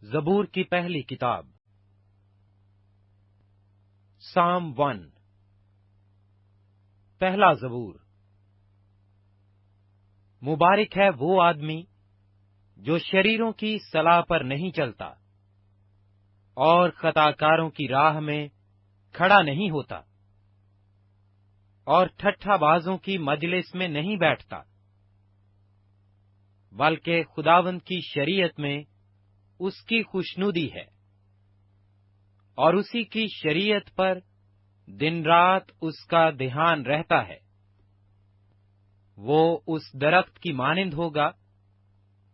زبور کی پہلی کتاب سام 1 پہلا زبور۔ مبارک ہے وہ آدمی جو شریروں کی صلاح پر نہیں چلتا اور خطاکاروں کی راہ میں کھڑا نہیں ہوتا اور ٹھٹھا بازوں کی مجلس میں نہیں بیٹھتا، بلکہ خداوند کی شریعت میں اس کی خوشنودی ہے اور اسی کی شریعت پر دن رات اس کا دھیان رہتا ہے۔ وہ اس درخت کی مانند ہوگا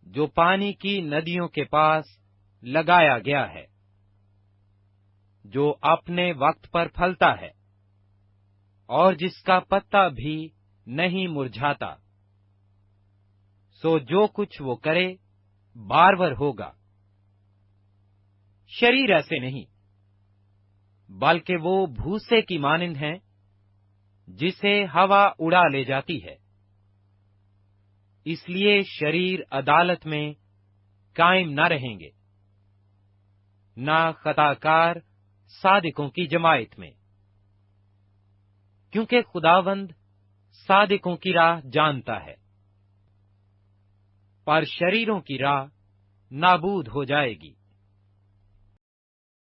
جو پانی کی ندیوں کے پاس لگایا گیا ہے، جو اپنے وقت پر پھلتا ہے اور جس کا پتا بھی نہیں مرجھاتا۔ سو جو کچھ وہ کرے بارور ہوگا۔ شریر ایسے نہیں، بلکہ وہ بھوسے کی مانند ہیں جسے ہوا اڑا لے جاتی ہے۔ اس لیے شریر عدالت میں قائم نہ رہیں گے، نہ خطاکار صادقوں کی جماعت میں، کیونکہ خداوند صادقوں کی راہ جانتا ہے، پر شریروں کی راہ نابود ہو جائے گی۔